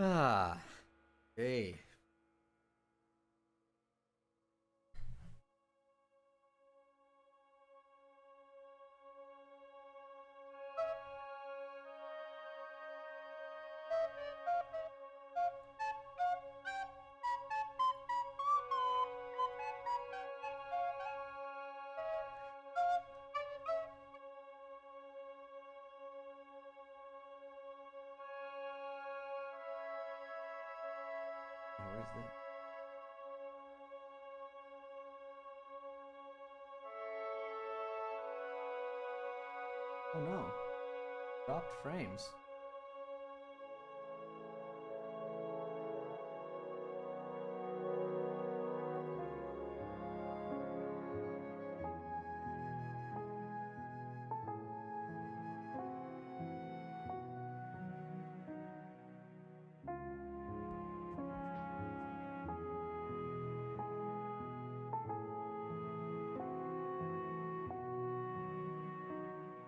Ah, hey. Where's that? Oh no. Dropped frames.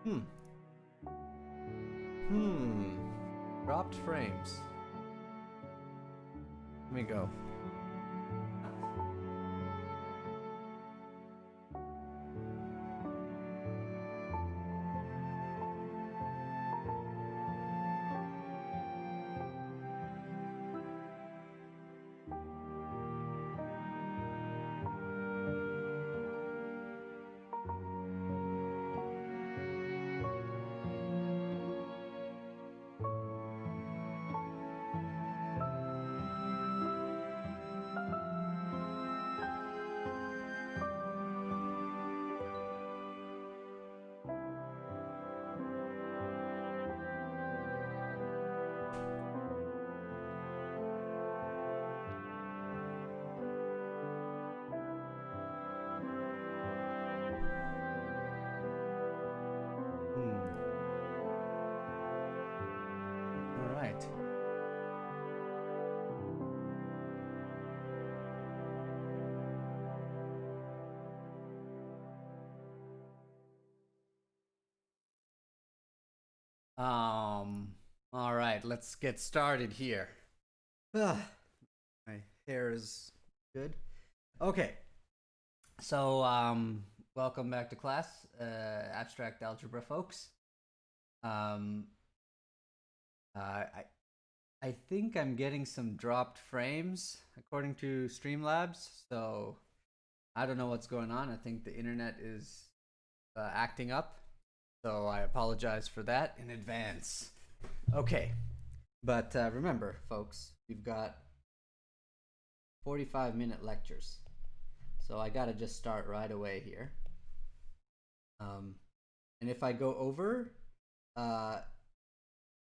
Hmm. Hmm. Dropped frames. Let me go. Hmm. All right. All right. Let's get started here. Ah, my hair is good. Okay. So, welcome back to class, abstract algebra, folks. Um, I think I'm getting some dropped frames according to Streamlabs. So I don't know what's going on. I think the internet is acting up. So I apologize for that in advance. Okay. But remember, folks, we've got 45-minute lectures. So I got to just start right away here. And if I go over, uh,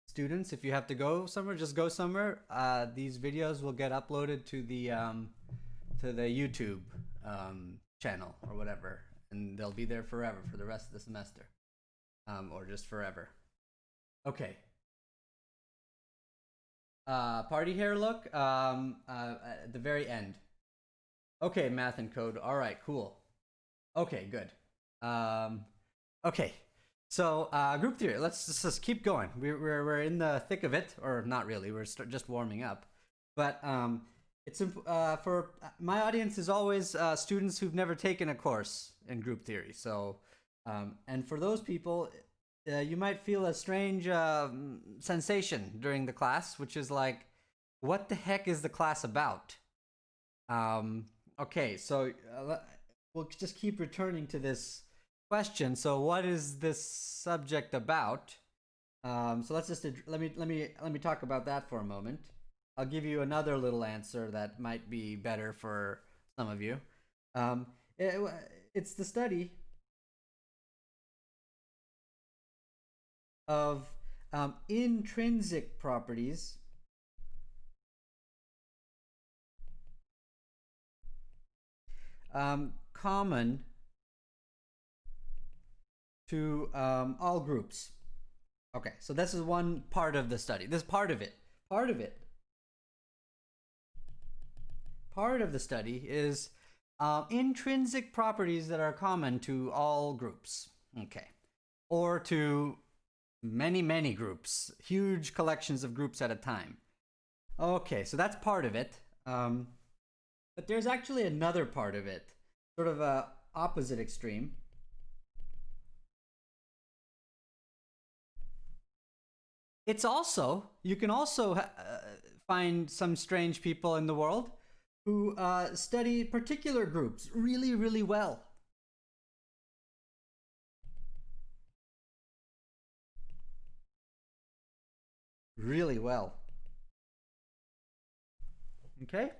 students, if you have to go somewhere, just go somewhere. These videos will get uploaded to the YouTube channel or whatever, and they'll be there forever for the rest of the semester, or just forever. Okay. Party hair look at the very end. Okay, math and code. All right, cool. Okay, good. Okay. So group theory. Let's just keep going. We're in the thick of it, or not really. We're just warming up. But it's for my audience is always students who've never taken a course in group theory. So and for those people, you might feel a strange sensation during the class, which is like, what the heck is the class about? Um, okay, so we'll just keep returning to this question. So, what is this subject about? So let's just let me talk about that for a moment. I'll give you another little answer that might be better for some of you. Um, it, it's the study of intrinsic properties common to all groups. Okay, so this is one part of the study. This part of it. Part of it. Part of the study is intrinsic properties that are common to all groups. Okay. Or to many, many groups, huge collections of groups at a time. Okay, so that's part of it. But there's actually another part of it, sort of a opposite extreme. It's also, you can also find some strange people in the world who study particular groups really, really well. Really well. Okay?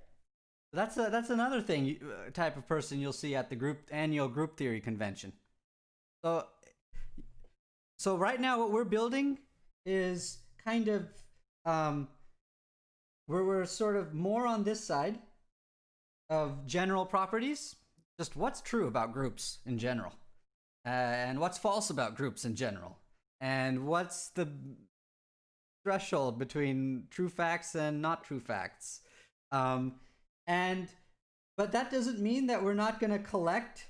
That's another thing, type of person you'll see at the annual group theory convention. So so right now what we're building is kind of um, where we're sort of more on this side of general properties, just what's true about groups in general, and what's false about groups in general, and what's the threshold between true facts and not true facts. Um, and but that doesn't mean that we're not going to collect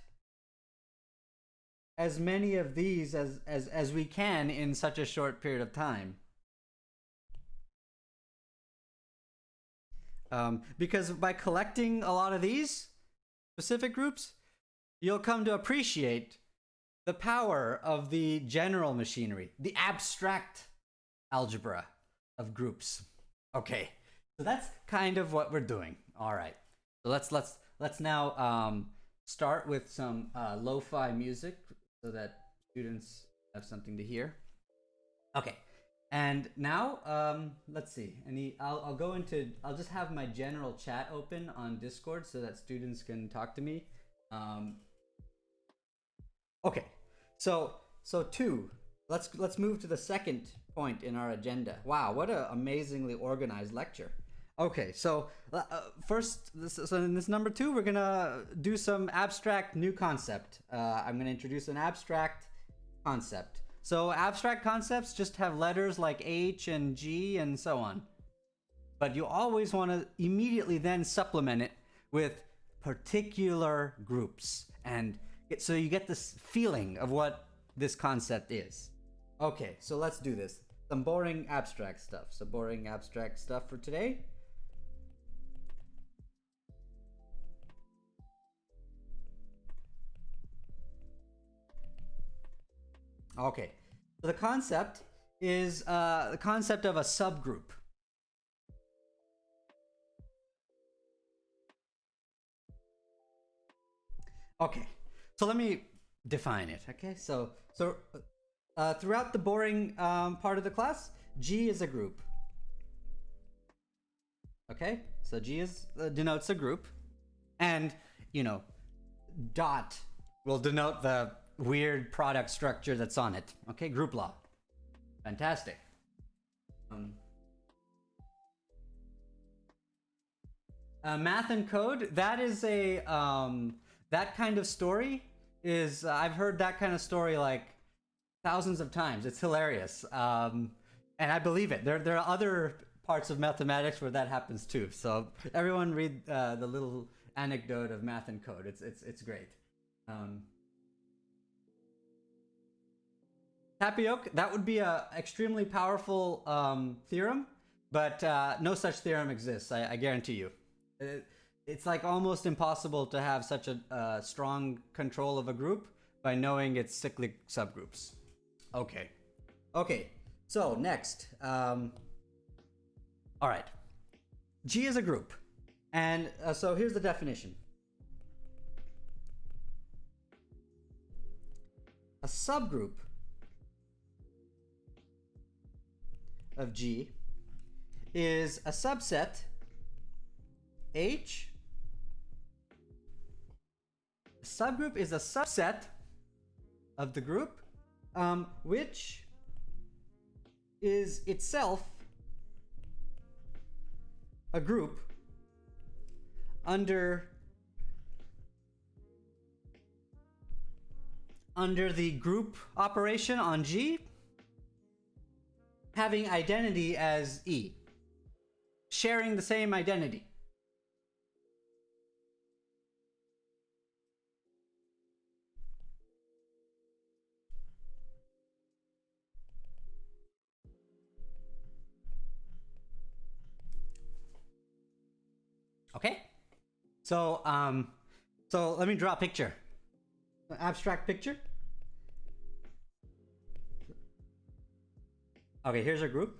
as many of these as we can in such a short period of time. Because by collecting a lot of these specific groups, you'll come to appreciate the power of the general machinery, the abstract algebra of groups. Okay, so that's kind of what we're doing. All right, so let's now start with some lo-fi music so that students have something to hear. Okay, and now let's see. I'll go into. I'll just have my general chat open on Discord so that students can talk to me. Okay, so two. Let's move to the second point in our agenda. Wow, what an amazingly organized lecture. Okay, so first, so in this number two, we're gonna do some abstract new concept. I'm gonna introduce an abstract concept. So abstract concepts just have letters like H and G and so on. But you always want to immediately then supplement it with particular groups, and so you get this feeling of what this concept is. Okay, so let's do this. Some boring abstract stuff. So boring abstract stuff for today. Okay, so the concept is the concept of a subgroup. Okay, so let me define it. Okay, so throughout the boring part of the class, G is a group. Okay, so G is denotes a group, and you know, dot will denote the weird product structure that's on it. Okay, group law. Fantastic. Math and code. That is a that kind of story is I've heard that kind of story like thousands of times. It's hilarious, and I believe it. There are other parts of mathematics where that happens too. So everyone read the little anecdote of math and code. It's great. Tapioca, that would be a extremely powerful theorem, but no such theorem exists. I guarantee you. It's like almost impossible to have such a strong control of a group by knowing its cyclic subgroups. Okay. Okay. So next, all right. G is a group, and so here's the definition. A subgroup of G is a subset H. A subgroup is a subset of the group which is itself a group under the group operation on G having identity as E, sharing the same identity. So let me draw a picture. An abstract picture. Okay, here's our group.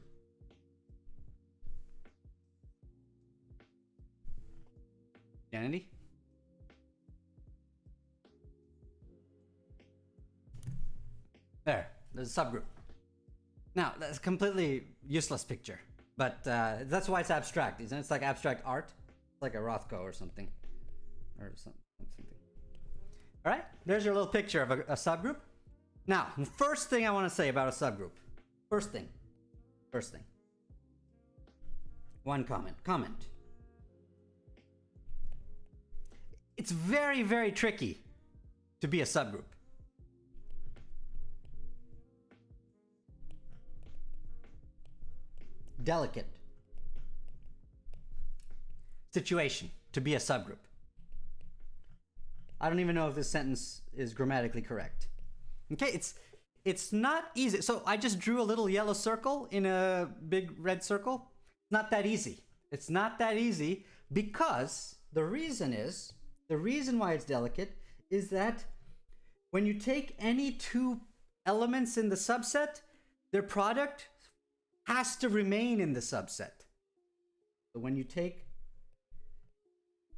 Identity. There's a subgroup. Now, that's a completely useless picture, but that's why it's abstract, isn't it? It's like abstract art. It's like a Rothko or something. Or something. All right, there's your little picture of a subgroup. Now, the first thing I want to say about a subgroup. First thing. One comment. It's very, very tricky to be a subgroup. Delicate situation to be a subgroup. I don't even know if this sentence is grammatically correct. Okay, it's not easy. So I just drew a little yellow circle in a big red circle. Not that easy. It's not that easy because the reason why it's delicate is that when you take any two elements in the subset, their product has to remain in the subset. So when you take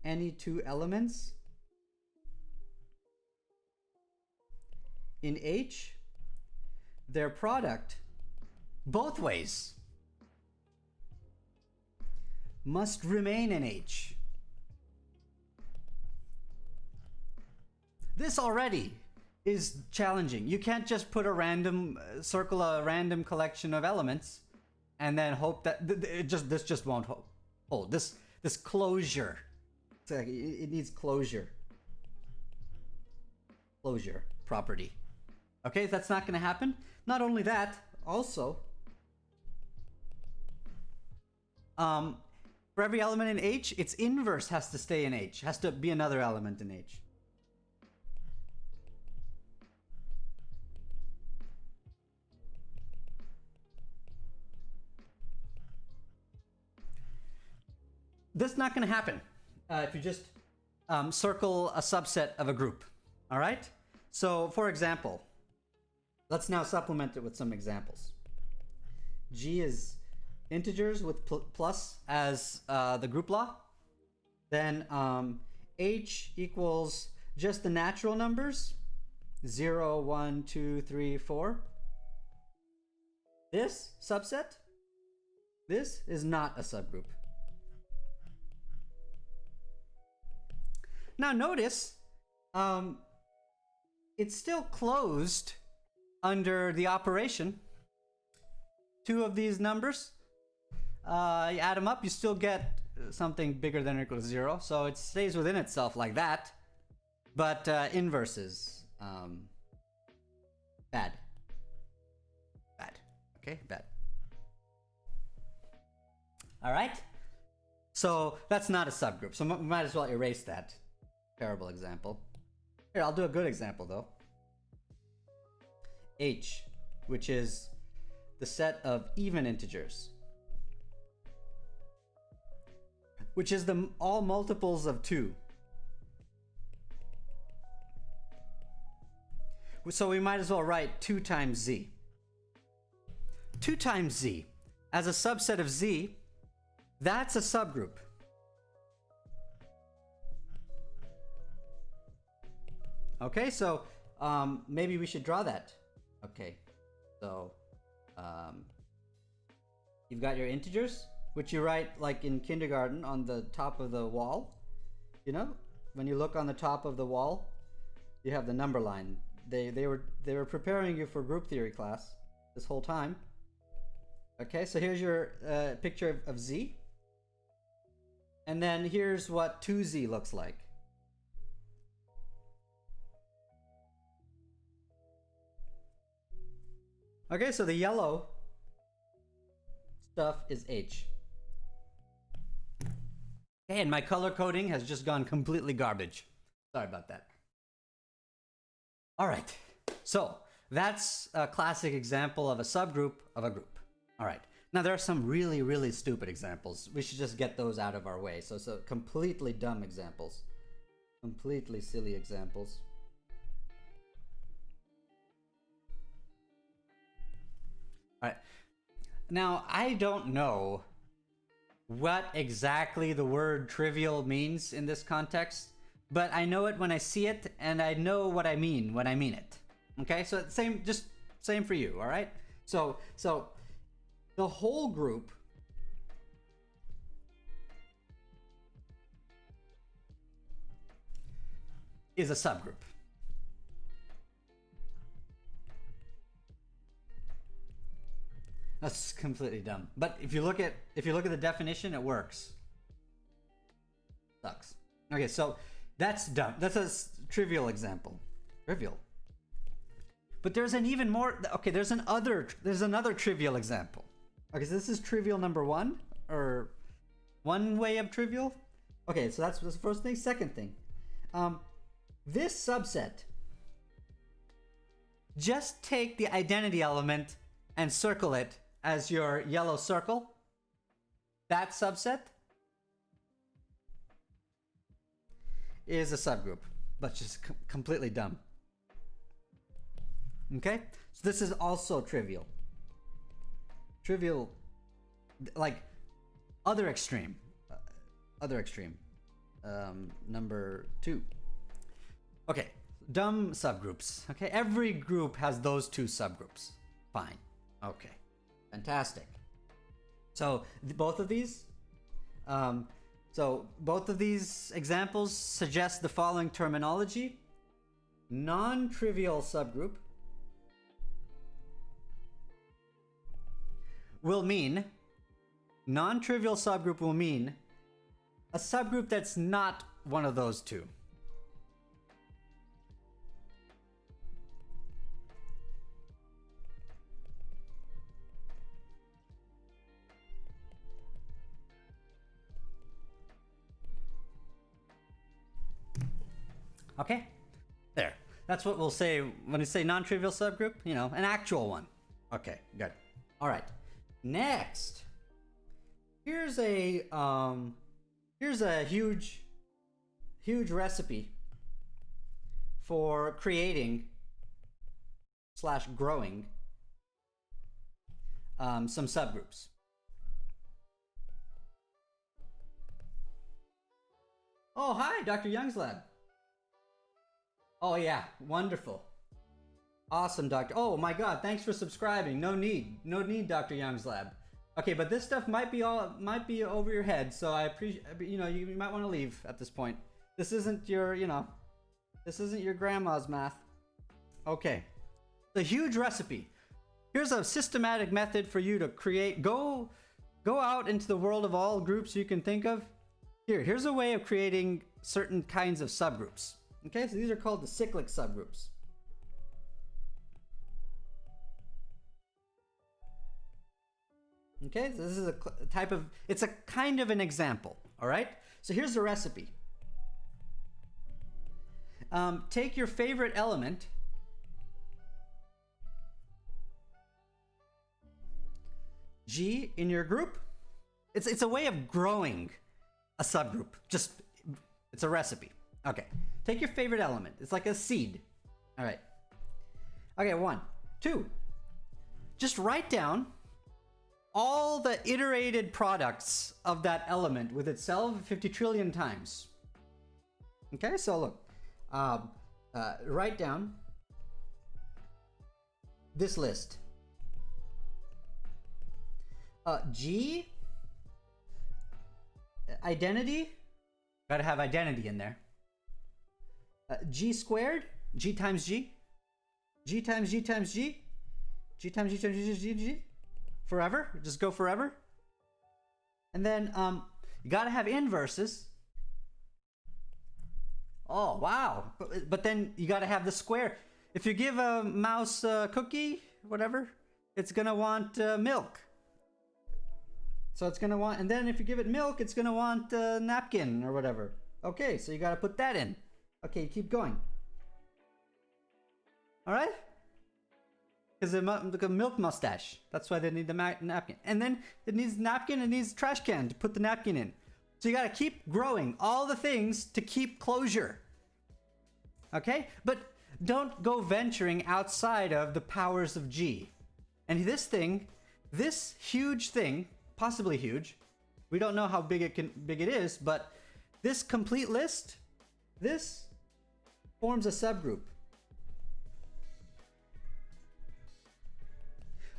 any two elements in H, their product, both ways, must remain in H. This already is challenging. You can't just put a random circle, a random collection of elements, and then hope that this just won't hold. This closure, it needs closure property. Okay, that's not going to happen. Not only that, also, for every element in H, its inverse has to stay in H. Has to be another element in H. This is not going to happen if you just circle a subset of a group. All right? So, for example, let's now supplement it with some examples. G is integers with plus as the group law. Then H equals just the natural numbers. 0, 1, 2, 3, 4. This subset, this is not a subgroup. Now notice, it's still closed under the operation. Two of these numbers, you add them up, you still get something bigger than or equal to 0. So it stays within itself like that. But inverses, bad. Okay, bad. All right? So that's not a subgroup. So we might as well erase that terrible example. Here, I'll do a good example though. H, which is the set of even integers, which is all multiples of 2. So we might as well write 2 times z. 2 times z as a subset of z, that's a subgroup. Okay, so maybe we should draw that. Okay, so you've got your integers, which you write like in kindergarten on the top of the wall. You know, when you look on the top of the wall, you have the number line. They were preparing you for group theory class this whole time. Okay, so here's your picture of z. And then here's what 2z looks like. Okay, so the yellow stuff is H. Okay, and my color coding has just gone completely garbage. Sorry about that. All right, so that's a classic example of a subgroup of a group. All right, Now there are some really, really stupid examples. We should just get those out of our way. So completely dumb examples. Completely silly examples. All right. Now, I don't know what exactly the word trivial means in this context, but I know it when I see it, and I know what I mean when I mean it. Okay? So same for you, all right? So the whole group is a subgroup. That's completely dumb. But if you look at the definition, it works. Sucks. Okay, so that's dumb. That's a trivial example. Trivial. But there's an even more. Okay, there's another trivial example. Okay, so this is trivial number one, or one way of trivial. Okay, so that's the first thing. Second thing, this subset. Just take the identity element and circle it as your yellow circle. That subset is a subgroup, but just completely dumb. Okay? So this is also trivial. Trivial, like other extreme. Number 2. Okay, dumb subgroups. Okay, every group has those 2 subgroups. Fine. Okay. Fantastic. So both of these examples suggest the following terminology. Non-trivial subgroup will mean a subgroup that's not one of those 2. Okay? There. That's what we'll say when we say non-trivial subgroup, an actual one. Okay, good. All right. Next. Here's a huge recipe for creating / growing some subgroups. Oh, hi, Dr. Young's lab. Oh yeah, wonderful. Awesome, Doctor. Oh my God, thanks for subscribing. No need, Dr. Young's lab. Okay, but this stuff might be over your head, so I appreciate. You might want to leave at this point. This isn't your grandma's math. Okay, the huge recipe. Here's a systematic method for you to create. Go out into the world of all groups you can think of. Here's a way of creating certain kinds of subgroups. Okay, so these are called the cyclic subgroups. Okay, so this is a type of, it's a kind of an example, all right? So here's the recipe. Take your favorite element, G, in your group. It's a way of growing a subgroup. It's a recipe. Okay. Take your favorite element. It's like a seed. All right. Okay, 1. 2. Just write down all the iterated products of that element with itself 50 trillion times. Okay, so look. Write down this list. G, identity. Gotta have identity in there. G squared, G times G, G times G times G, G times G times G, G, G, forever, just go forever. And then you gotta have inverses. Oh, wow. But then you gotta have the square. If you give a mouse a cookie, whatever, it's gonna want milk. So it's gonna want, and then if you give it milk, it's gonna want a napkin or whatever. Okay, so you gotta put that in. Okay, keep going. All right? because like a milk mustache. That's why they need the napkin. And then it needs napkin, it needs a trash can to put the napkin in. So you got to keep growing all the things to keep closure. Okay? But don't go venturing outside of the powers of G. And this thing, this huge thing, possibly huge, we don't know how big it is, but this complete list, this forms a subgroup.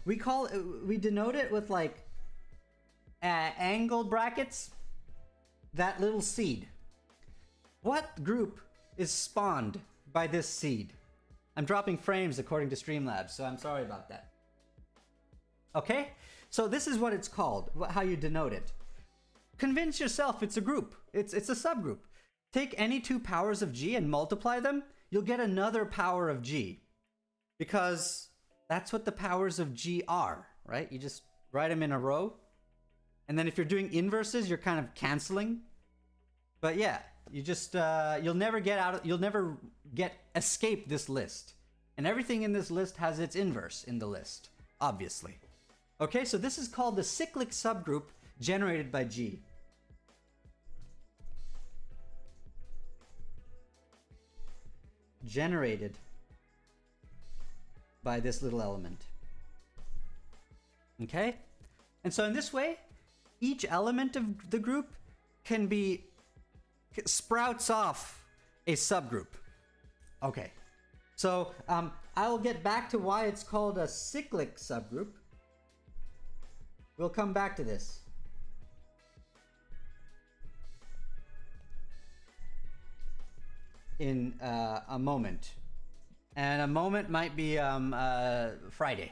We denote it with like angled brackets, that little seed. What group is spawned by this seed? I'm dropping frames according to Streamlabs, so I'm sorry about that. Okay? So this is what it's called, how you denote it. Convince yourself it's a group. It's a subgroup. Take any two powers of G and multiply them, you'll get another power of G. Because that's what the powers of G are, right? You just write them in a row. And then if you're doing inverses, you're kind of canceling. But yeah, you just, you'll never escape this list. And everything in this list has its inverse in the list, obviously. Okay, so this is called the cyclic subgroup generated by G. Generated by this little element. Okay? And so in this way, each element of the group sprouts off a subgroup. Okay. So I'll get back to why it's called a cyclic subgroup. We'll come back to this. In a moment. And a moment might be Friday.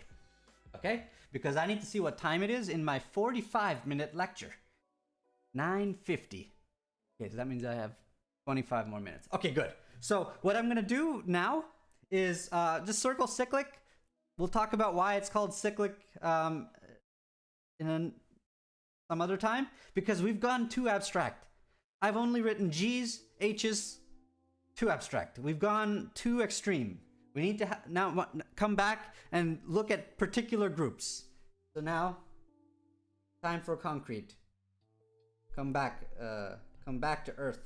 Okay? Because I need to see what time it is in my 45-minute lecture. 9:50. Okay, so that means I have 25 more minutes. Okay, good. So what I'm going to do now is just circle cyclic. We'll talk about why it's called cyclic some other time, because we've gone too abstract. I've only written G's, H's, too abstract. We've gone too extreme. We need to now come back and look at particular groups. So now, time for concrete. Come back to Earth.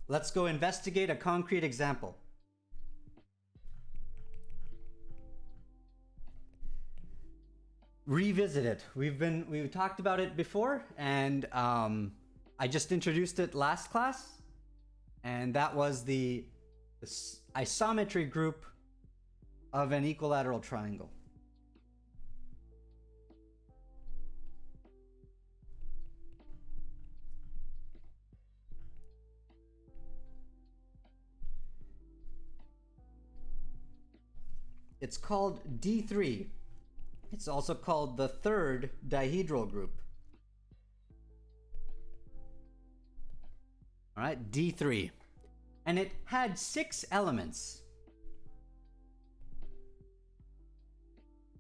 Let's go investigate a concrete example. Revisit it. We've talked about it before, and I just introduced it last class, and that was the isometry group of an equilateral triangle. It's called D3. It's also called the third dihedral group. All right, D3. And it had 6 elements.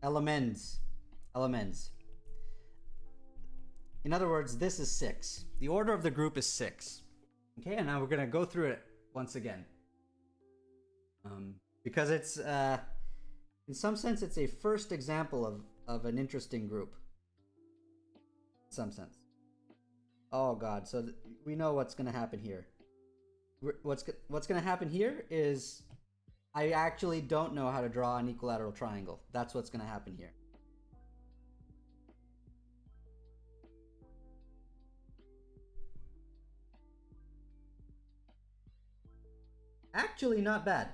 Elements. In other words, this is 6. The order of the group is 6. Okay, and now we're going to go through it once again. Because it's, in some sense, it's a first example of an interesting group. In some sense. Oh God, so we know what's going to happen here. What's going to happen here is I actually don't know how to draw an equilateral triangle. That's what's going to happen here. Actually, not bad.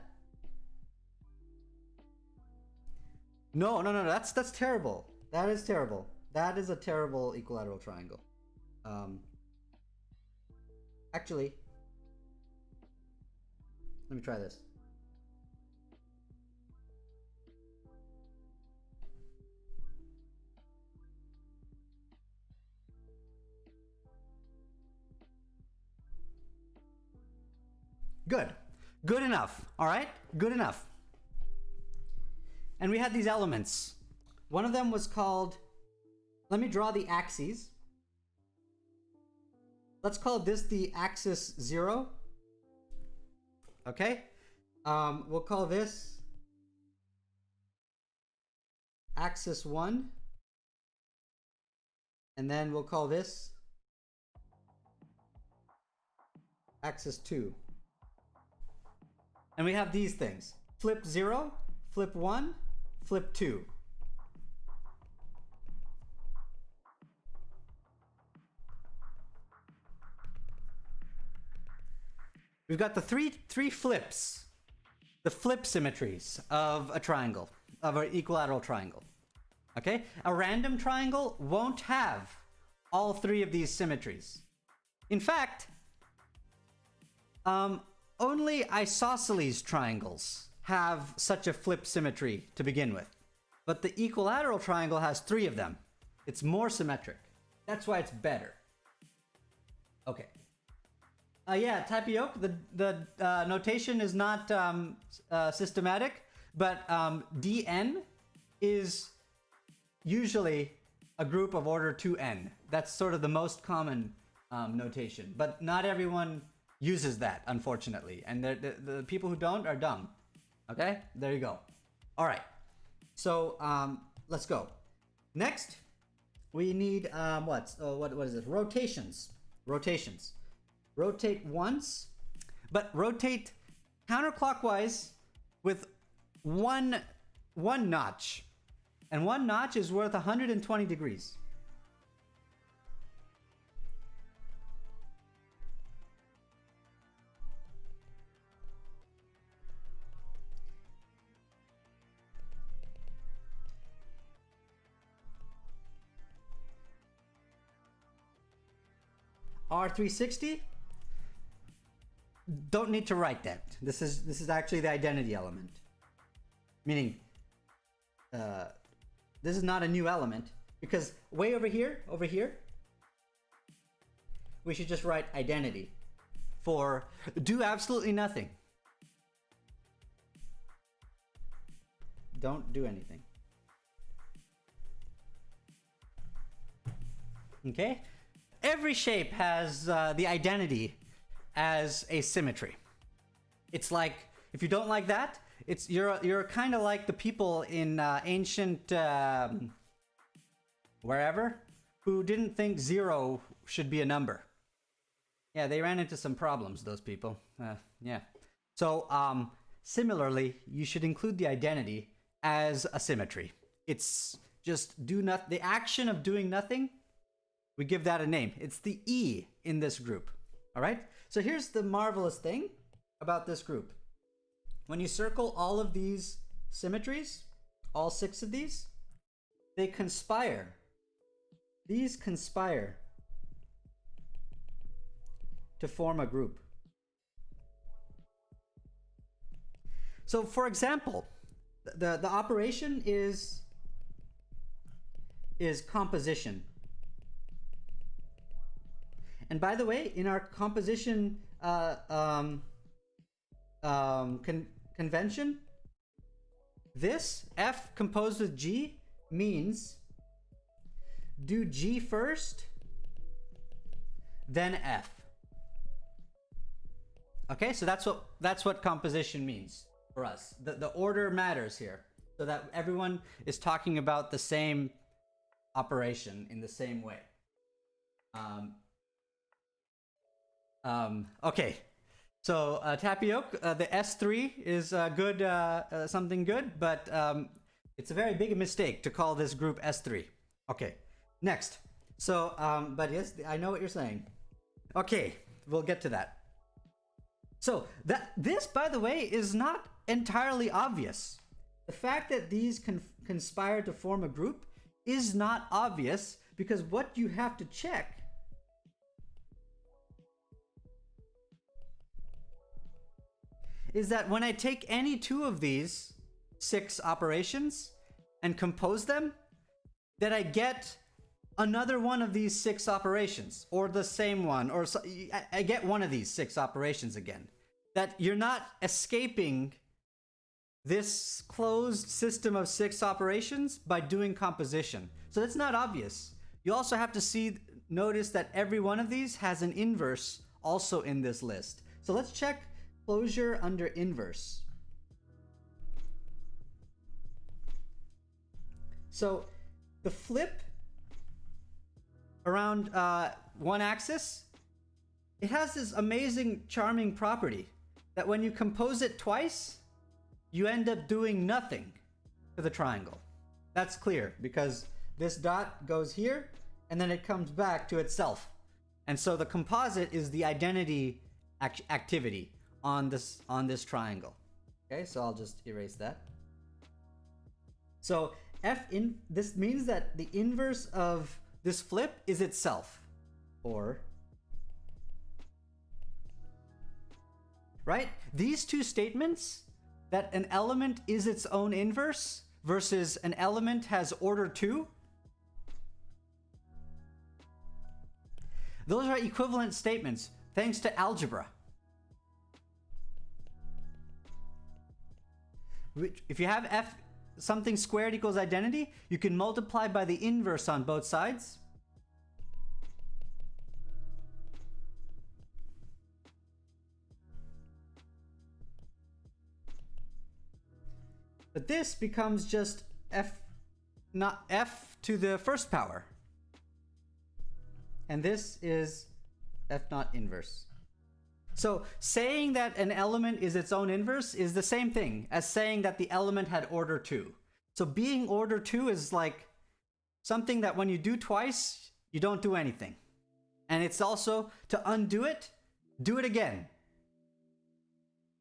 No, that's terrible. That is terrible. That is a terrible equilateral triangle. Actually, let me try this. Good enough. All right? Good enough. And we had these elements. One of them was called, let me draw the axes. Let's call this the axis 0. Okay? We'll call this axis 1. And then we'll call this axis 2. And we have these things. Flip 0, flip 1, flip 2. We've got the three flips, the flip symmetries of a triangle, of an equilateral triangle. Okay? A random triangle won't have all three of these symmetries. In fact, only isosceles triangles have such a flip symmetry to begin with. But the equilateral triangle has three of them. It's more symmetric. That's why it's better. Okay. Yeah, tapioca, the notation is not systematic, but Dn is usually a group of order 2n. That's sort of the most common notation, but not everyone uses that, unfortunately. And the people who don't are dumb. Okay, there you go. All right, so let's go. Next, we need what is this? Rotations. Rotate once, but rotate counterclockwise with one notch. And one notch is worth 120 degrees. R360, don't need to write that. This is actually the identity element. Meaning, this is not a new element, because way over here, we should just write identity for do absolutely nothing. Don't do anything. Okay? Every shape has the identity as a symmetry. It's like, if you don't like that, you're kind of like the people in ancient wherever who didn't think 0 should be a number. Yeah, they ran into some problems, those people. Yeah. So similarly, you should include the identity as a symmetry. It's just the action of doing nothing. We give that a name. It's the E in this group. All right? So here's the marvelous thing about this group. When you circle all of these symmetries, all 6 of these, they conspire. These conspire to form a group. So for example, the operation is composition. And by the way, in our composition convention, this F composed with G means do G first, then F. Okay, so that's what composition means for us. The order matters here, so that everyone is talking about the same operation in the same way. Okay, so tapioca, the S3 is good, something good, but it's a very big mistake to call this group S3. Okay, next. So, but yes, I know what you're saying. Okay, we'll get to that. So this, by the way, is not entirely obvious. The fact that these conspire to form a group is not obvious, because what you have to check is that when I take any 2 of these 6 operations and compose them, that I get another one of these 6 operations, or the same one, or I get one of these 6 operations again. That you're not escaping this closed system of 6 operations by doing composition. So that's not obvious. You also have to notice that every one of these has an inverse also in this list. So let's check closure under inverse. So the flip around one axis, it has this amazing, charming property that when you compose it twice, you end up doing nothing to the triangle. That's clear because this dot goes here and then it comes back to itself. And so the composite is the identity activity on this triangle. Okay, so I'll just erase that. So this means that the inverse of this flip is itself, or right? These two statements, that an element is its own inverse versus an element has order 2, those are equivalent statements thanks to algebra. If you have f something squared equals identity, you can multiply by the inverse on both sides. But this becomes just f, not f to the first power. And this is f naught inverse. So saying that an element is its own inverse is the same thing as saying that the element had order 2. So being order 2 is like something that when you do twice, you don't do anything. And it's also to undo it, do it again.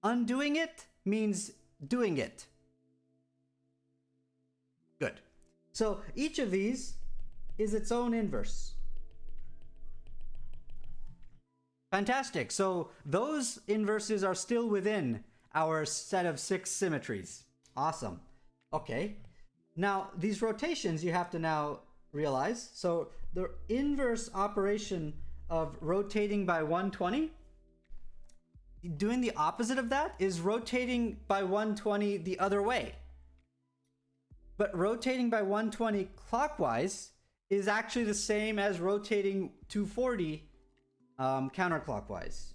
Undoing it means doing it. Good. So each of these is its own inverse. Fantastic. So those inverses are still within our set of 6 symmetries. Awesome. Okay. Now, these rotations you have to now realize. So the inverse operation of rotating by 120, doing the opposite of that is rotating by 120 the other way. But rotating by 120 clockwise is actually the same as rotating 240 counterclockwise.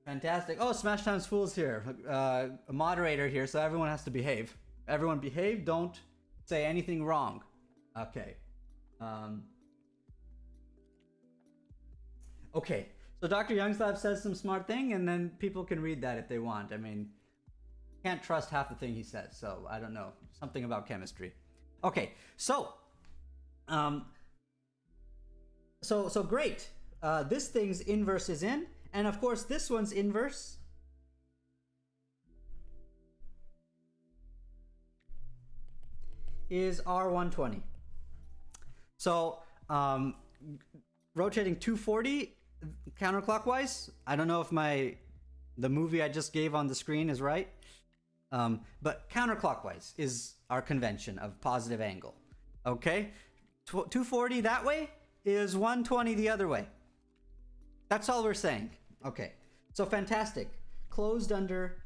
Fantastic. Oh, Smash Times Fool's here. A moderator here, so everyone has to behave. Everyone behave, don't say anything wrong. Okay. Okay, so Dr. Youngslab says some smart thing, and then people can read that if they want. I mean, can't trust half the thing he says, so I don't know. Something about chemistry. Okay, so so great. This thing's inverse is in, and of course this one's inverse is R120. So rotating 240 counterclockwise. I don't know if the movie I just gave on the screen is right, but counterclockwise is our convention of positive angle. Okay, 240 that way is 120 the other way. That's all we're saying. Okay, so fantastic. Closed under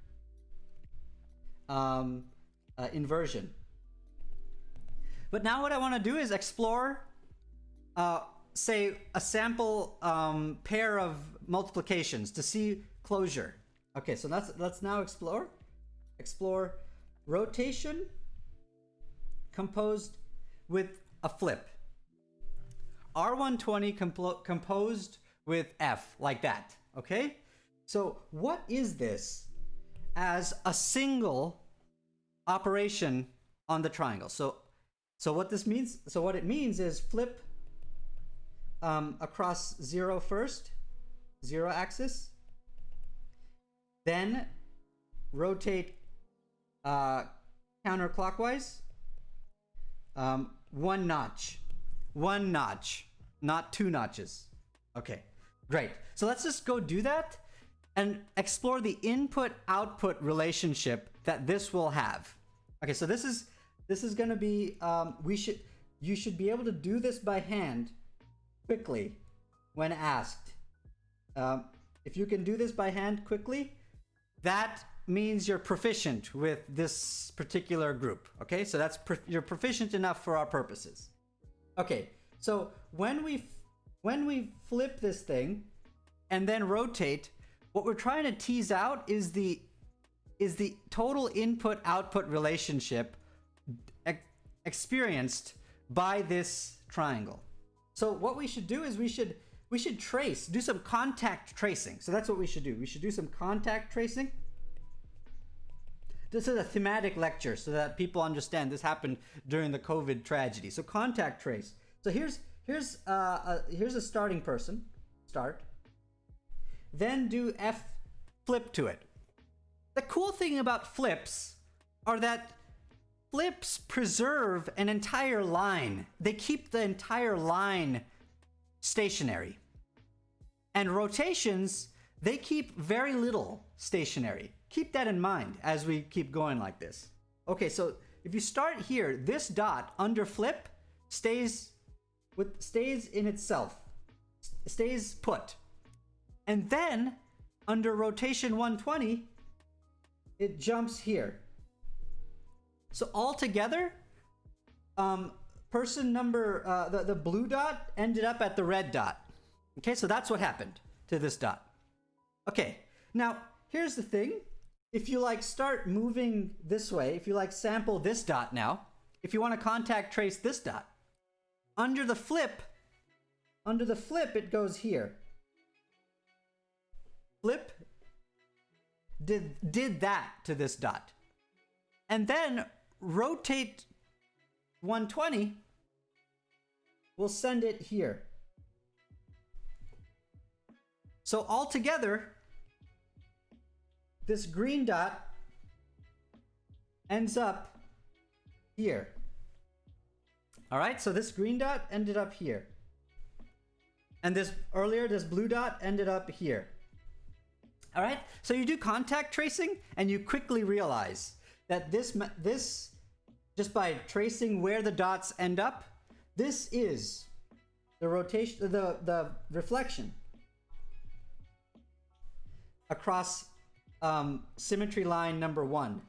inversion. But now what I want to do is explore, say, a sample pair of multiplications to see closure. Okay, so let's now explore rotation composed with a flip. R120 composed with F, like that, okay? So what is this as a single operation on the triangle? So what this means, what it means is flip across 0 first, 0 axis, then rotate counterclockwise, 1 notch, not 2 notches. Okay, great. So let's just go do that and explore the input-output relationship that this will have. Okay, so this is going to be, you should be able to do this by hand quickly when asked. If you can do this by hand quickly, that means you're proficient with this particular group. Okay, so you're proficient enough for our purposes. Okay, so when we flip this thing, and then rotate, what we're trying to tease out is the total input-output relationship experienced by this triangle. So what we should do is we should do some contact tracing. So that's what we should do. We should do some contact tracing. This is a thematic lecture so that people understand this happened during the COVID tragedy. So contact trace. So here's a starting person. Start. Then do F flip to it. The cool thing about flips are that flips preserve an entire line. They keep the entire line stationary. And rotations, they keep very little stationary. Keep that in mind as we keep going like this. Okay, so if you start here, this dot under flip stays in itself, stays put. And then under rotation 120, it jumps here. So altogether, person number, the blue dot ended up at the red dot. Okay, so that's what happened to this dot. Okay, now here's the thing. If you like start moving this way, if you like sample this dot now, if you want to contact trace this dot, under the flip, it goes here. Flip did that to this dot. And then rotate 120, we'll send it here. So altogether, this green dot ends up here. All right, so this green dot ended up here. And this blue dot ended up here. All right, so you do contact tracing and you quickly realize that this just by tracing where the dots end up, this is the rotation, the reflection across symmetry line number 1.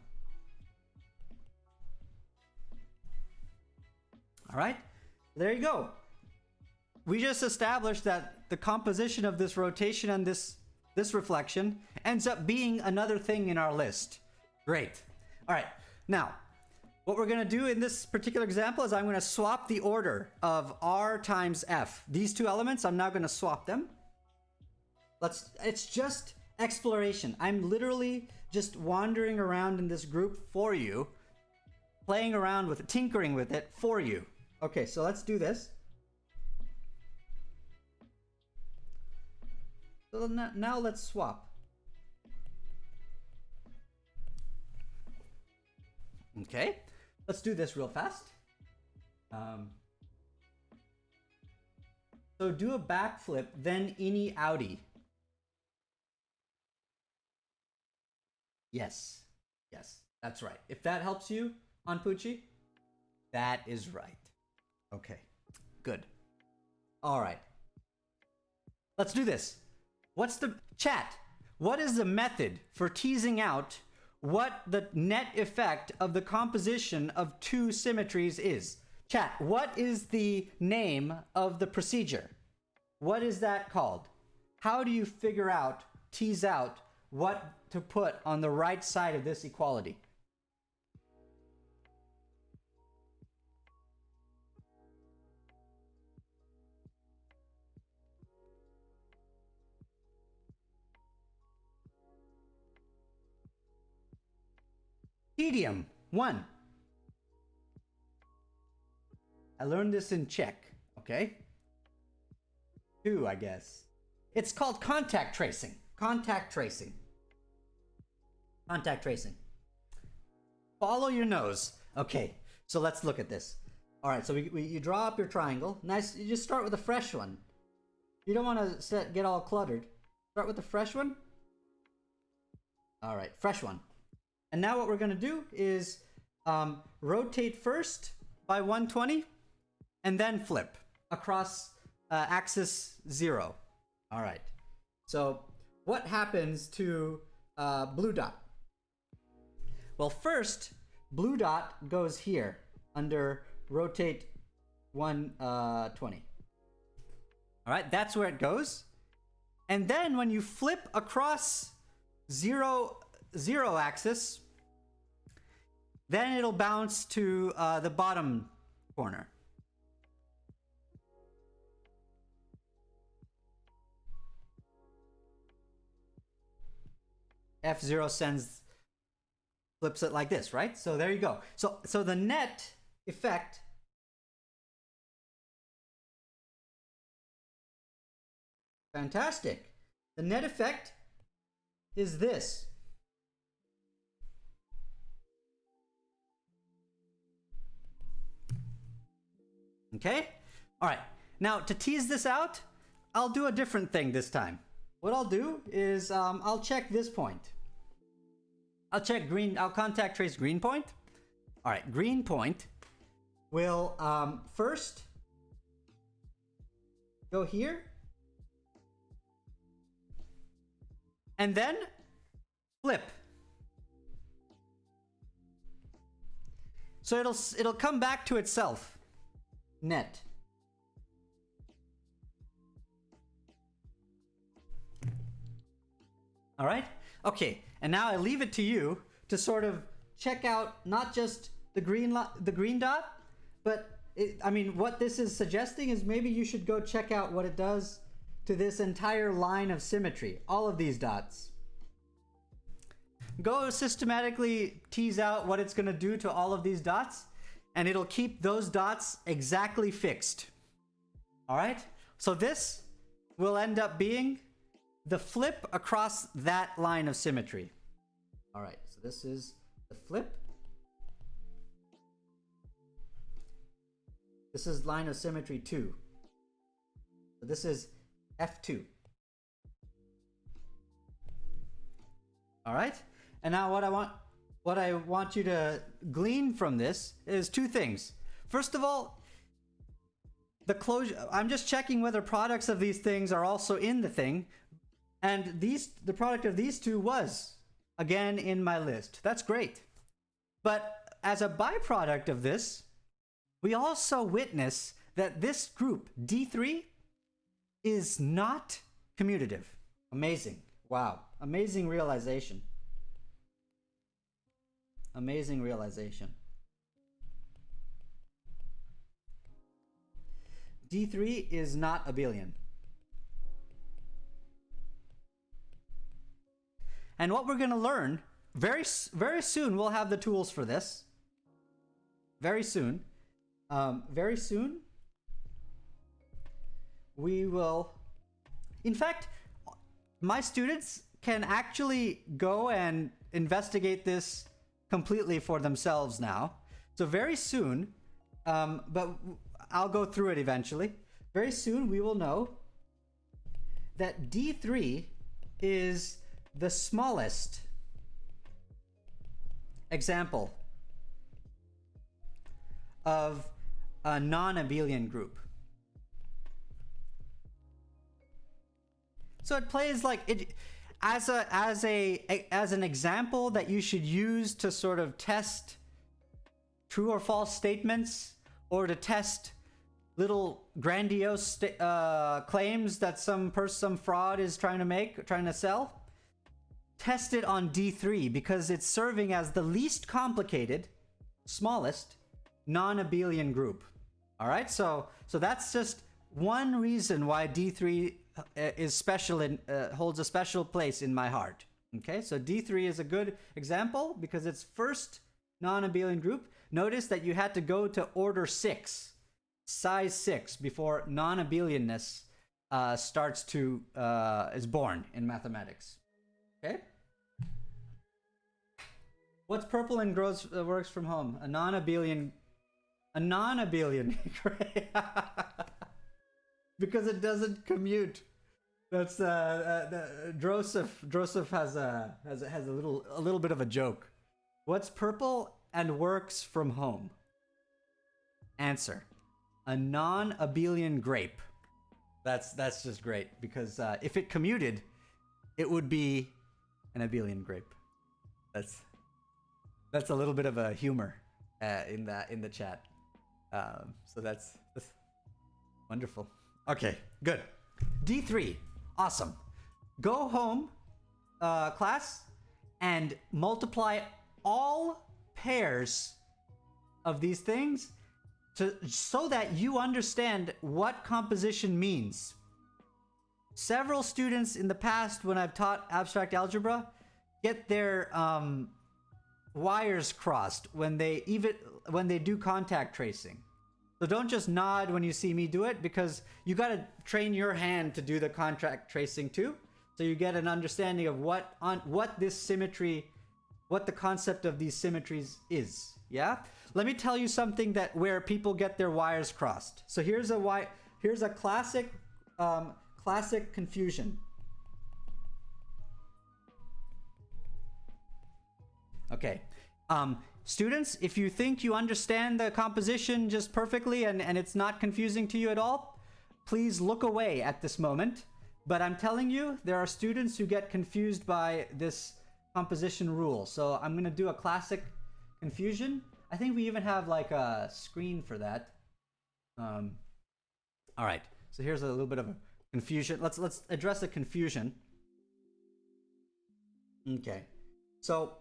All right, there you go. We just established that the composition of this rotation and this reflection ends up being another thing in our list. Great. All right, now what we're going to do in this particular example is I'm going to swap the order of R times F. These two elements, I'm now going to swap them. It's just exploration. I'm literally just wandering around in this group for you, playing around with it, tinkering with it for you. Okay, so let's do this. So now let's swap. Okay, let's do this real fast. So do a backflip, then innie outie. Yes, that's right. If that helps you on Poochie, that is right. Okay, good. All right, let's do this. What is the method for teasing out what the net effect of the composition of two symmetries is? Chat, what is the name of the procedure? What is that called? How do you tease out what to put on the right side of this equality? Tedium, 1. I learned this in Czech, okay? 2, I guess. It's called contact tracing. Contact tracing. Follow your nose. Okay, so let's look at this. All right, so you draw up your triangle. Nice, you just start with a fresh one. You don't want to get all cluttered. Start with the fresh one. All right, fresh one. And now what we're going to do is rotate first by 120 and then flip across axis 0. All right. So what happens to blue dot? Well, first, blue dot goes here under rotate 120. All right, that's where it goes. And then when you flip across 0, 0 axis, then it'll bounce to the bottom corner. F0 flips it like this, right? So there you go. So the net effect fantastic. The net effect is this. Okay? All right. Now, to tease this out, I'll do a different thing this time. What I'll do is I'll check this point. I'll check green. I'll contact trace green point. All right. Green point will first go here. And then flip. So it'll come back to itself. Net. All right? Okay, and now I leave it to you to sort of check out not just the green dot, but I mean, what this is suggesting is maybe you should go check out what it does to this entire line of symmetry, all of these dots. Go systematically tease out what it's going to do to all of these dots, and it'll keep those dots exactly fixed. All right? So this will end up being the flip across that line of symmetry. All right, so this is the flip. This is line of symmetry 2. So this is F2. All right? And now what I want you to glean from this is two things. First of all, the closure, I'm just checking whether products of these things are also in the thing. And the product of these two was again in my list. That's great. But as a byproduct of this, we also witness that this group D3 is not commutative. Amazing. Wow. Amazing realization. Amazing realization. D3 is not abelian. And what we're going to learn very soon, we'll have the tools for this. Very soon. Very soon, we will. In fact, my students can actually go and investigate this completely for themselves now. So very soon, but I'll go through it eventually. Very soon, we will know that D3 is the smallest example of a non-abelian group. So it plays like it as an example that you should use to sort of test true or false statements, or to test little grandiose claims that some fraud is trying to sell. Test it on D3 because it's serving as the least complicated, smallest non-abelian group. All right, so that's just one reason why D3 is special and holds a special place in my heart. Okay, so D3 is a good example because it's first non-abelian group. Notice that you had to go to order 6, size 6, before non-abelianness is born in mathematics. Okay. What's purple and works from home? A non-abelian because it doesn't commute. That's Joseph has a little bit of a joke. What's purple and works from home? Answer: a non-abelian grape. That's just great because if it commuted, it would be an abelian grape. That's a little bit of a humor in the chat. So that's wonderful. Okay, good. D3, awesome. Go home, class, and multiply all pairs of these things so that you understand what composition means. Several students in the past, when I've taught abstract algebra, get their wires crossed when they do contact tracing. So don't just nod when you see me do it, because you got to train your hand to do the contact tracing too, so you get an understanding of what this symmetry, what the concept of these symmetries is. Yeah. Let me tell you something where people get their wires crossed. So here's a classic confusion. Okay. Students, if you think you understand the composition just perfectly and it's not confusing to you at all, please look away at this moment. But I'm telling you, there are students who get confused by this composition rule. So I'm going to do a classic confusion. I think we even have like a screen for that. All right. So here's a little bit of a confusion. Let's address the confusion. Okay. So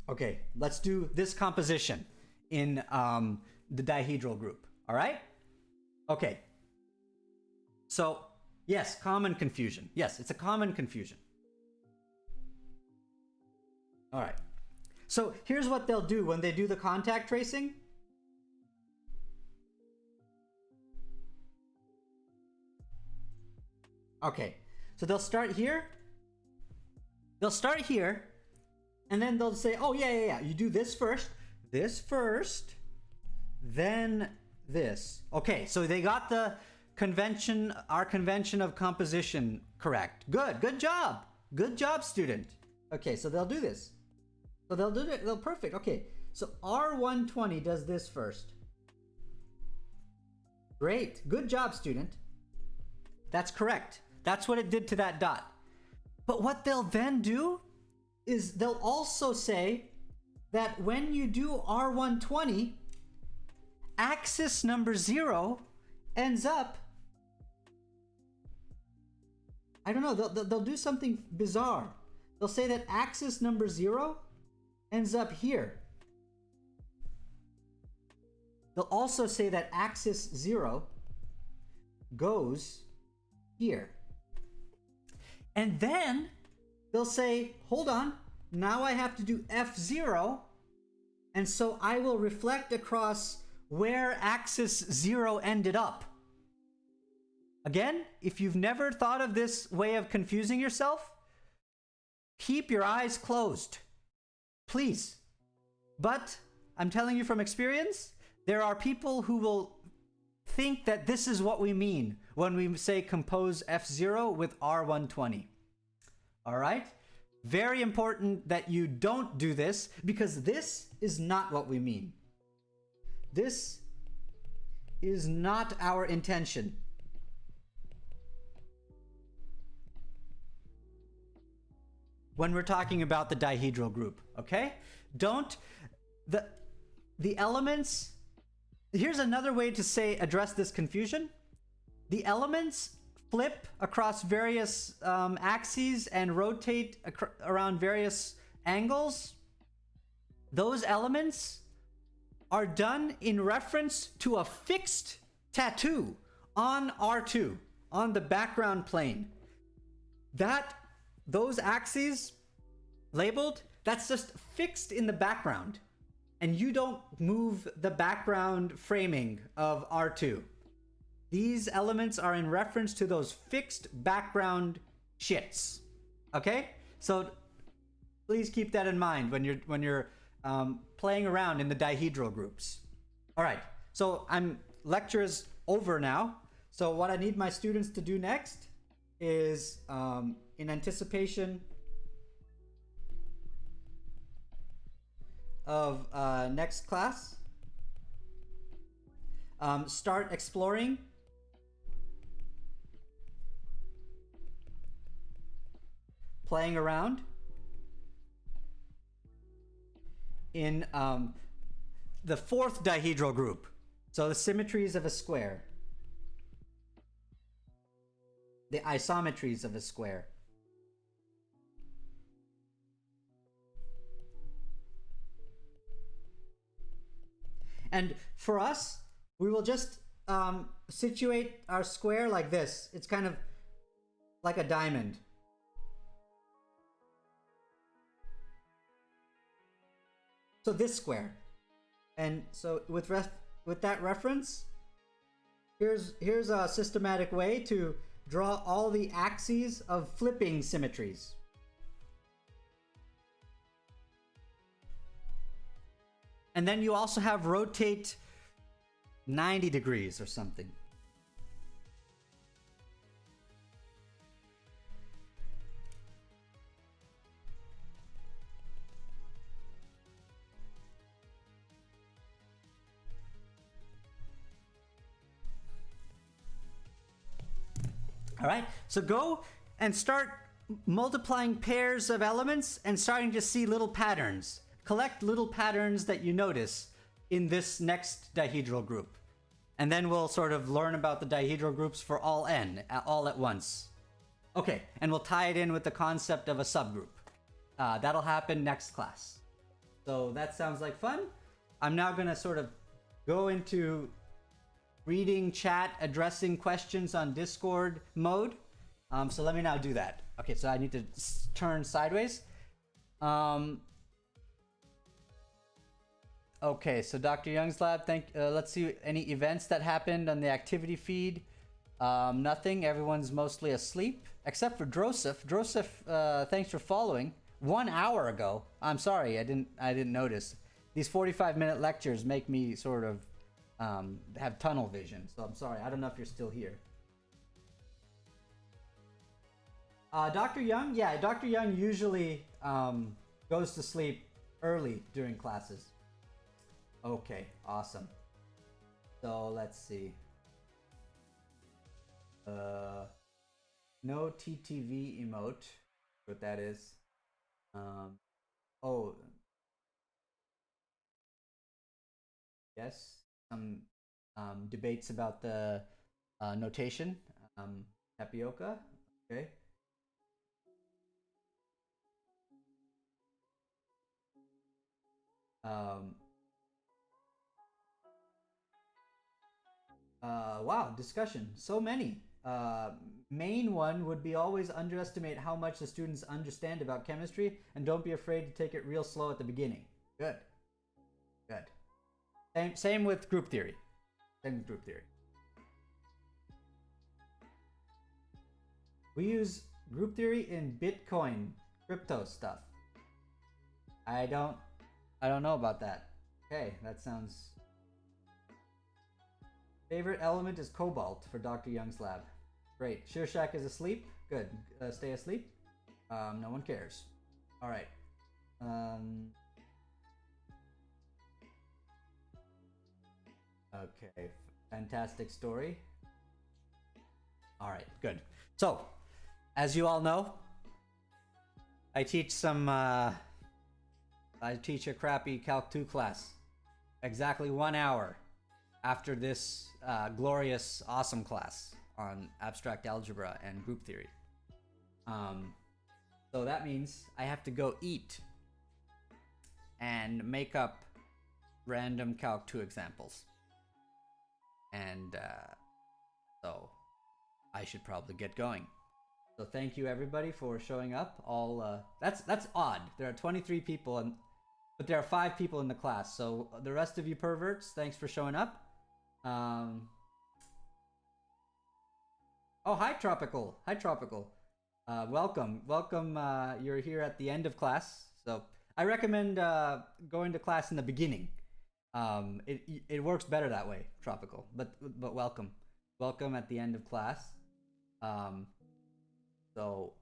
okay, let's do this composition in the dihedral group. All right? Okay. So, yes, common confusion. Yes, it's a common confusion. All right. So, here's what they'll do when they do the contact tracing. Okay. So, they'll start here. And then they'll say, oh, yeah. You do this first, then this. Okay, so they got the convention, our convention of composition correct. Good job. Good job, student. Okay, so they'll do this. So they'll do it, perfect. Okay, so R120 does this first. Great, good job, student. That's correct. That's what it did to that dot. But what they'll then do is they'll also say that when you do R120, axis number 0 ends up, I don't know, they'll do something bizarre. They'll say that axis number 0 ends up here. They'll also say that axis 0 goes here. And then they'll say, hold on, now I have to do F0, and so I will reflect across where axis 0 ended up. Again, if you've never thought of this way of confusing yourself, keep your eyes closed, please. But I'm telling you from experience, there are people who will think that this is what we mean when we say compose F0 with R120. All right? Very important that you don't do this, because this is not what we mean. This is not our intention. When we're talking about the dihedral group, okay? The elements, here's another way to address this confusion. The elements flip across various axes and rotate around various angles. Those elements are done in reference to a fixed tattoo on R2, on the background plane. Those axes labeled, that's just fixed in the background. And you don't move the background framing of R2. These elements are in reference to those fixed background shits. Okay? So please keep that in mind when you're playing around in the dihedral groups. All right. So lecture is over now. So what I need my students to do next is, in anticipation of next class, start exploring playing around in the fourth dihedral group. So the symmetries of a square. The isometries of a square. And for us, we will just situate our square like this. It's kind of like a diamond. So this square. And so with that reference, here's a systematic way to draw all the axes of flipping symmetries. And then you also have rotate 90 degrees or something. All right, so go and start multiplying pairs of elements and starting to see little patterns. Collect little patterns that you notice in this next dihedral group. And then we'll sort of learn about the dihedral groups for all n, all at once. Okay, and we'll tie it in with the concept of a subgroup. That'll happen next class. So that sounds like fun. I'm now gonna sort of go into reading chat, addressing questions on Discord mode. So let me now do that. Okay, so I need to turn sideways. Okay, so Dr. Young's lab, let's see any events that happened on the activity feed. Nothing, everyone's mostly asleep, except for Droseph. Droseph, thanks for following. 1 hour ago. I'm sorry, I didn't notice. These 45-minute lectures make me sort of have tunnel vision, so I'm sorry. I don't know if you're still here. Dr. Young? Yeah, Dr. Young usually goes to sleep early during classes. Okay, awesome. So let's see. No TTV emote. What that is. Oh. Yes. Some debates about the notation. Tapioca. Okay. Wow, discussion. So many. Main one would be always underestimate how much the students understand about chemistry and don't be afraid to take it real slow at the beginning. Good. Good. Same with group theory. We use group theory in Bitcoin crypto stuff. I don't know about that. Okay, that sounds... Favorite element is cobalt for Dr. Young's lab. Great. Shirshak is asleep. Good. Stay asleep. No one cares. All right. Okay. Fantastic story. All right. Good. So, as you all know, I teach a crappy Calc 2 class. Exactly 1 hour after this glorious, awesome class on abstract algebra and group theory. So that means I have to go eat and make up random Calc 2 examples. And so I should probably get going. So thank you everybody for showing up. That's odd. There are 23 people, but there are 5 people in the class. So the rest of you perverts, thanks for showing up. Oh, hi Tropical. Welcome. You're here at the end of class. So I recommend going to class in the beginning. It works better that way, Tropical. But welcome at the end of class. So,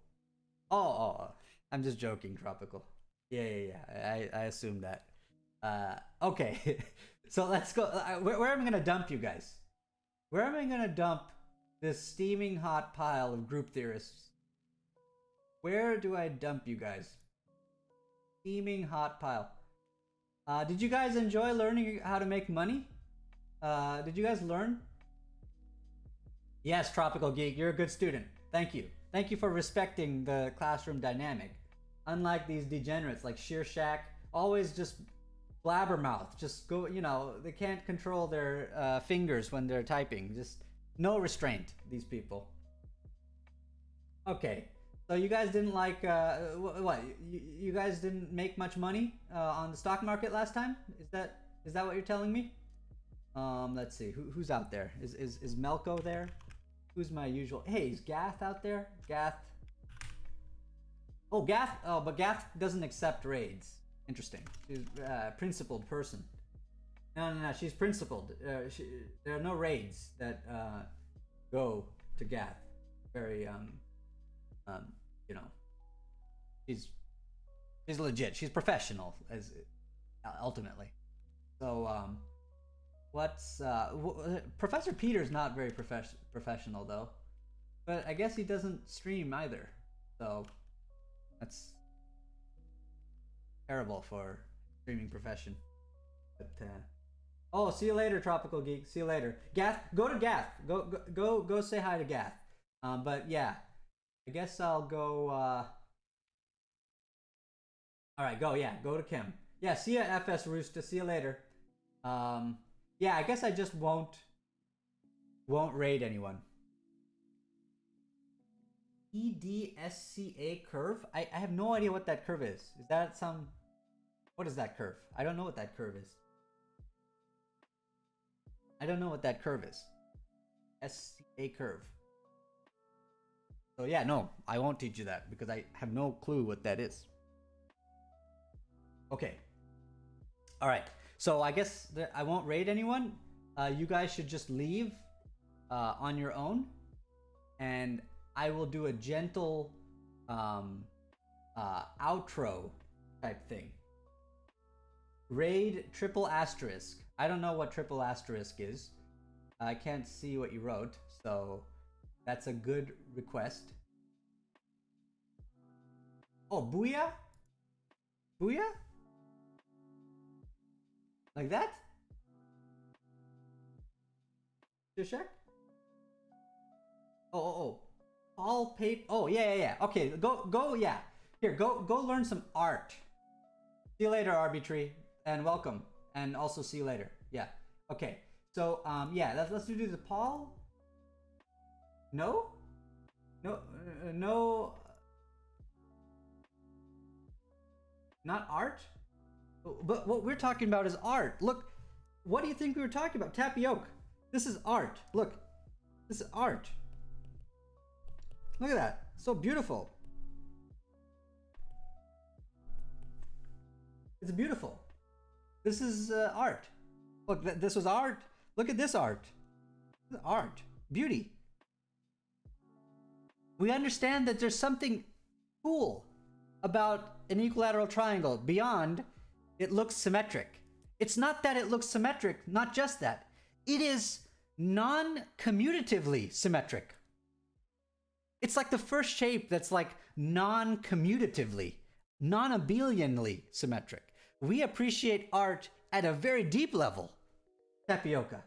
I'm just joking, Tropical. Yeah. I assumed that. Okay. So let's go. Where am I gonna dump you guys? Where am I gonna dump this steaming hot pile of group theorists? Where do I dump you guys? Steaming hot pile. Did you guys enjoy learning how to make money? Did you guys learn? Yes, Tropical Geek, you're a good student. Thank you. Thank you for respecting the classroom dynamic. Unlike these degenerates like Sheer Shack, always just blabbermouth. Just go, you know, they can't control their fingers when they're typing. Just no restraint, these people. Okay, so you guys didn't like, what? You guys didn't make much money on the stock market last time? Is that what you're telling me? Let's see, who's out there? Is Melko there? Who's my usual? Hey, is Gath out there? Gath. Oh, Gath. Oh, but Gath doesn't accept raids. Interesting. She's a principled person. No. She's principled. There are no raids that go to Gath. Very you know, she's legit. She's professional as ultimately. So what's Professor Peter's not very professional though, but I guess he doesn't stream either. So that's terrible for streaming profession. But oh, see you later, Tropical Geek. See you later, Gath. Go to Gath. Go say hi to Gath. But yeah, I guess I'll go. All right, go. Yeah, go to Kim. Yeah, see ya, FS Rooster. See you later. Yeah, I guess I just won't raid anyone. EDSCA curve? I have no idea what that curve is. Is that some... What is that curve? I don't know what that curve is. I don't know what that curve is. SCA curve. So yeah, no, I won't teach you that because I have no clue what that is. Okay. All right. So I guess I won't raid anyone. You guys should just leave on your own, and I will do a gentle outro type thing. Raid triple asterisk. I don't know what triple asterisk is. I can't see what you wrote, so that's a good request. Oh, booyah? Booyah? Like that? Shishak? Oh. All paper. Oh, yeah. Okay, go, yeah. Here, go learn some art. See you later, Arbitrary, and welcome. And also see you later. Yeah. Okay. So, yeah, let's do the Paul. No? No. Not art? But what we're talking about is art. Look, what do you think we were talking about? Tapioca. This is art. Look, this is art. Look at that. So beautiful. It's beautiful. This is art. Look, this was art. Look at this art. This is art. Beauty. We understand that there's something cool about an equilateral triangle beyond it looks symmetric. It's not that it looks symmetric, not just that. It is non-commutatively symmetric. It's like the first shape that's like non-commutatively, non-abelianly symmetric. We appreciate art at a very deep level. Tapioca.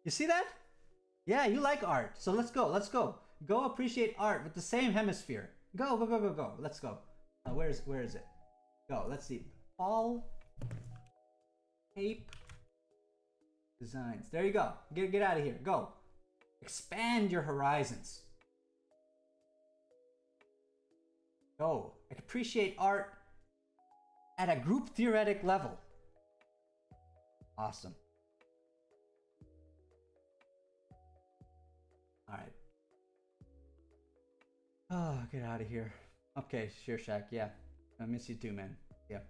You see that? Yeah, you like art. So let's go. Go appreciate art with the same hemisphere. Go. Let's go. Where is it? Go. Let's see. All tape designs. There you go. Get out of here. Go. Expand your horizons. Go. Appreciate art at a group theoretic level. Awesome. All right. Oh, get out of here. Okay, Sheer Shack. Yeah. I miss you too, man. Yeah.